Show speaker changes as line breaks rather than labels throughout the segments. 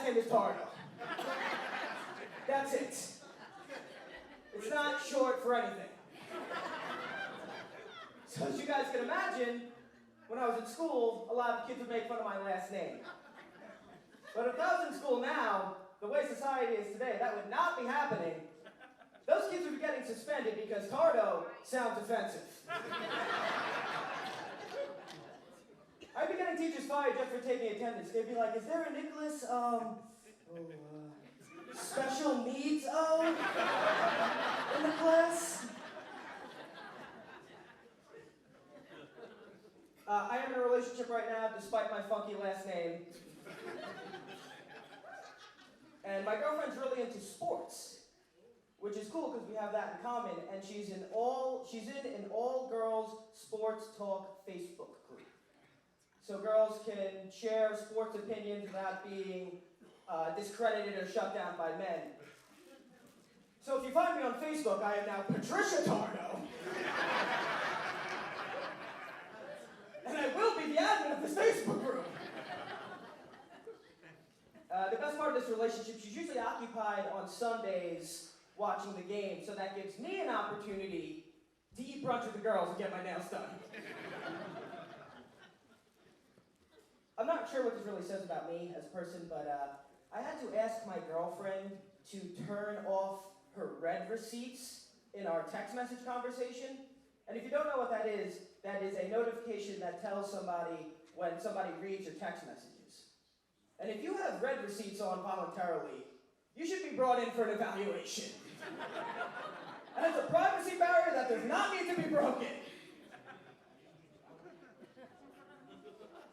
name is Tardo. That's it. It's not short for anything. So as you guys can imagine, when I was in school, a lot of kids would make fun of my last name. But if I was in school now, the way society is today, that would not be happening. Those kids would be getting suspended because Tardo sounds offensive. I'd be getting teachers fired just for taking attendance. They'd be like, is there a Nicholas, special needs, in the class? I am in a relationship right now, despite my funky last name. And my girlfriend's really into sports, which is cool because we have that in common. And she's in an all-girls sports talk Facebook group. So girls can share sports opinions without being discredited or shut down by men. So if you find me on Facebook, I am now Patricia Tardo. And I will be the admin of this Facebook group. The best part of this relationship, she's usually occupied on Sundays watching the game, so that gives me an opportunity to eat brunch with the girls and get my nails done. I'm not sure what this really says about me as a person, but I had to ask my girlfriend to turn off her read receipts in our text message conversation. And if you don't know what that is a notification that tells somebody when somebody reads your text messages. And if you have read receipts on voluntarily, you should be brought in for an evaluation. And it's a privacy barrier that does not need to be broken.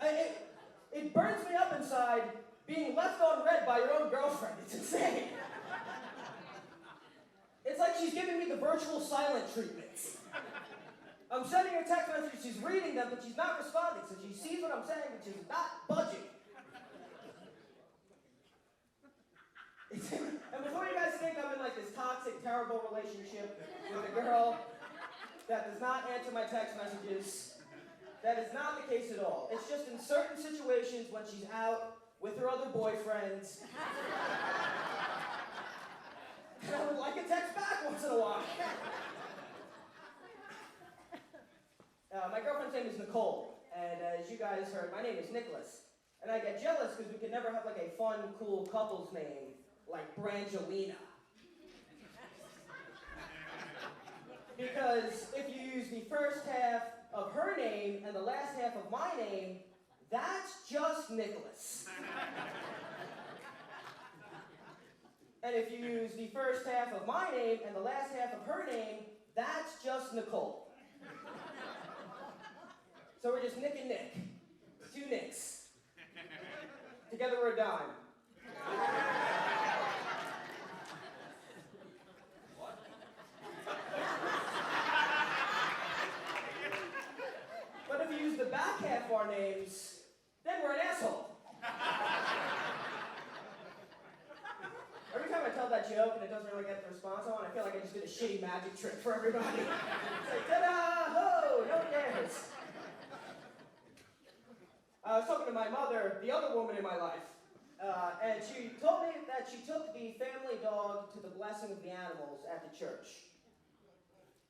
It burns me up inside being left unread by your own girlfriend. It's insane. It's like she's giving me the virtual silent treatment. I'm sending her text messages, she's reading them, but she's not responding, so she sees what I'm saying, but she's not budging. And before you guys think I'm in like this toxic, terrible relationship with a girl that does not answer my text messages, that is not the case at all. It's just in certain situations when she's out with her other boyfriends, and I would like a text back once in a while. My girlfriend's name is Nicole, and as you guys heard, my name is Nicholas. And I get jealous because we can never have like a fun, cool couple's name like Brangelina. Because if you use the first half of her name and the last half of my name, that's just Nicholas. And if you use the first half of my name and the last half of her name, that's just Nicole. So we're just Nick and Nick. Two Nicks. Together we're a dime. But if you use the back half of our names, then we're an asshole. Every time I tell that joke and it doesn't really get the response I want, I feel like I just did a shitty magic trick for everybody. It's like, ta-da, ho, no one cares. I was talking to my mother, the other woman in my life, and she told me that she took the family dog to the blessing of the animals at the church.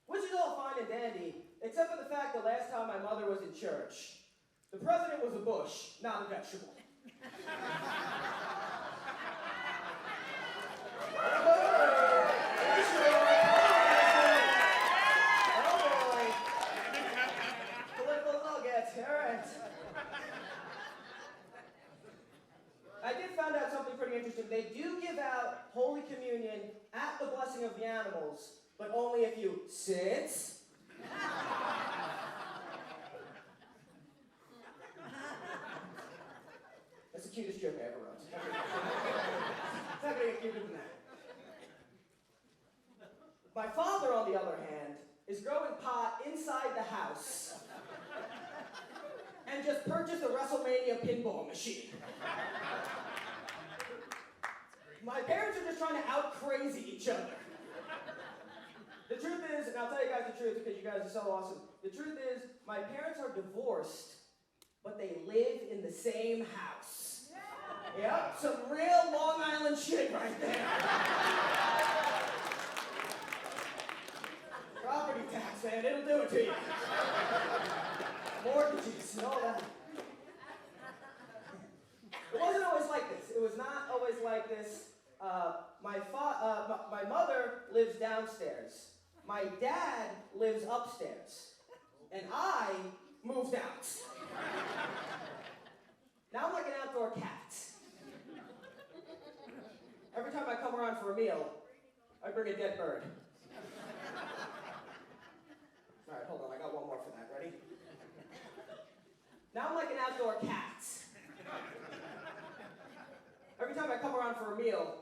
Which is all fine and dandy, except for the fact that last time my mother was in church, the president was a bush, not a vegetable. Political nuggets, all right. I did find out something pretty interesting. They do give out Holy Communion at the blessing of the animals, but only if you sit. That's the cutest joke I ever wrote. It's not gonna get cuter than that. My father, on the other hand, is growing pot inside the house and just purchased a WrestleMania pinball machine. My parents are just trying to out-crazy each other. The truth is, and I'll tell you guys the truth because you guys are so awesome. The truth is, my parents are divorced, but they live in the same house. Yep, some real Long Island shit right there. Property tax, man, it'll do it to you. Mortgages and all that. It wasn't always like this. It was not always like this. My mother lives downstairs. My dad lives upstairs. And I moved out. Now I'm like an outdoor cat. Every time I come around for a meal, I bring a dead bird. All right, hold on, I got one more for that. Ready? Now I'm like an outdoor cat. Every time I come around for a meal,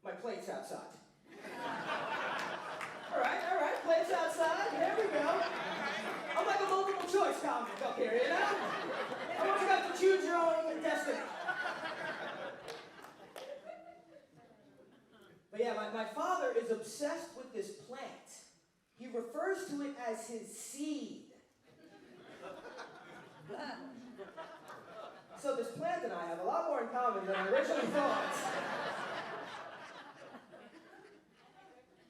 my plate's outside. All right, plate's outside. There we go. I'm like a multiple choice comic up here, you know? I want you guys to choose your own destiny. But yeah, my father is obsessed with this plant. He refers to it as his seed. So this plant and I have a lot more in common than I originally thought.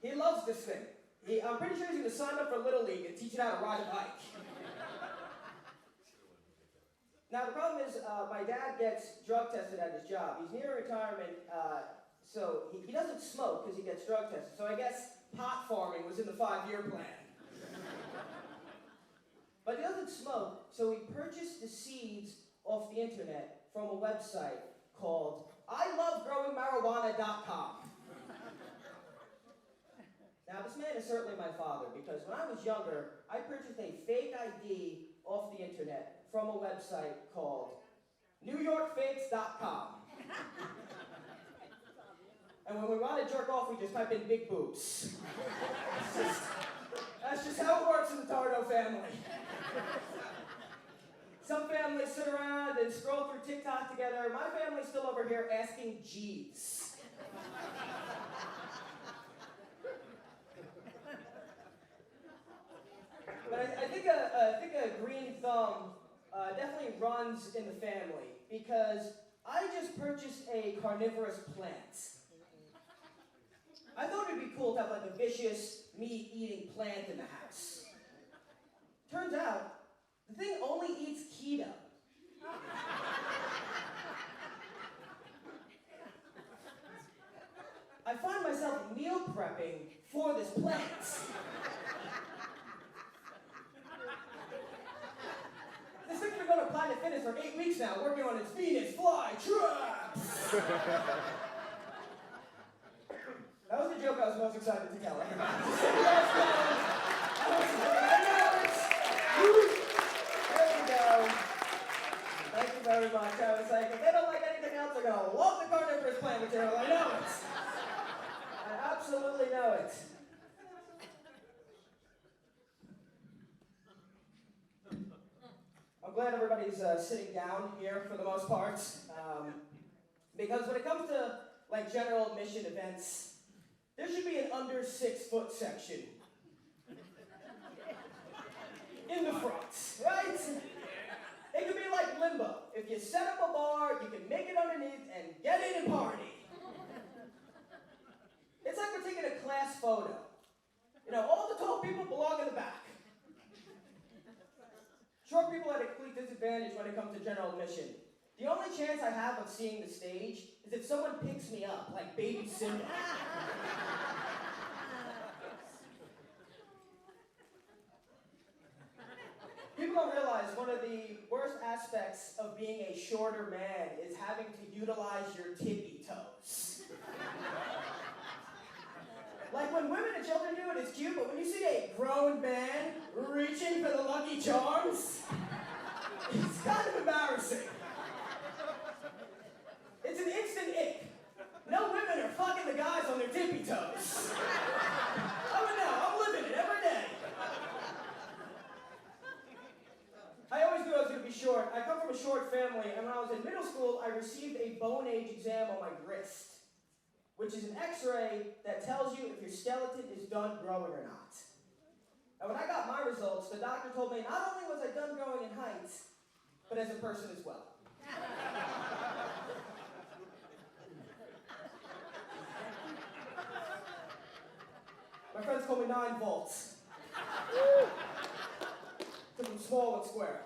He loves this thing. I'm pretty sure he's going to sign up for Little League and teach it how to ride a bike. Now the problem is, my dad gets drug tested at his job. He's near retirement, so he doesn't smoke because he gets drug tested. So I guess pot farming was in the 5-year plan. But he doesn't smoke, so he purchased the seeds off the internet from a website called ILoveGrowingMarijuana.com. Now this man is certainly my father, because when I was younger, I purchased a fake ID off the internet from a website called NewYorkFakes.com. And when we want to jerk off, we just type in big boobs. That's just how it works in the Tardo family. Some families sit around and scroll through TikTok together. My family's still over here asking Jeeves. But I think a green thumb definitely runs in the family, because I just purchased a carnivorous plant. I thought it'd be cool to have like a vicious, meat-eating plant in the house. Turns out, the thing only eats keto. I find myself meal prepping for this plant. This thing's been going to Planet Fitness for 8 weeks now, working on its Venus fly traps. That was the joke I was most excited to tell everybody. I know it. There we go. Thank you very much. I was like, if they don't like anything else, they're going to love the carnivorous plant material. I know it. I absolutely know it. I'm glad everybody's sitting down here for the most part. Because when it comes to like general admission events, there should be an under 6-foot section in the front, right? It could be like limbo. If you set up a bar, you can make it underneath and get in and party. It's like we're taking a class photo. You know, all the tall people belong in the back. Short people are at a complete disadvantage when it comes to general admission. The only chance I have of seeing the stage is if someone picks me up, like baby Simba. People don't realize one of the worst aspects of being a shorter man is having to utilize your tippy toes. Like when women and children do it, it's cute, but when you see a grown man reaching for the Lucky Charms, it's kind of embarrassing. It's an instant ick. No women are fucking the guys on their tippy toes. I would know, I'm living it every day. I always knew I was going to be short. I come from a short family, and when I was in middle school, I received a bone age exam on my wrist, which is an x-ray that tells you if your skeleton is done growing or not. And when I got my results, the doctor told me not only was I done growing in height, but as a person as well. parents call me 9 volts. Because I'm small and square.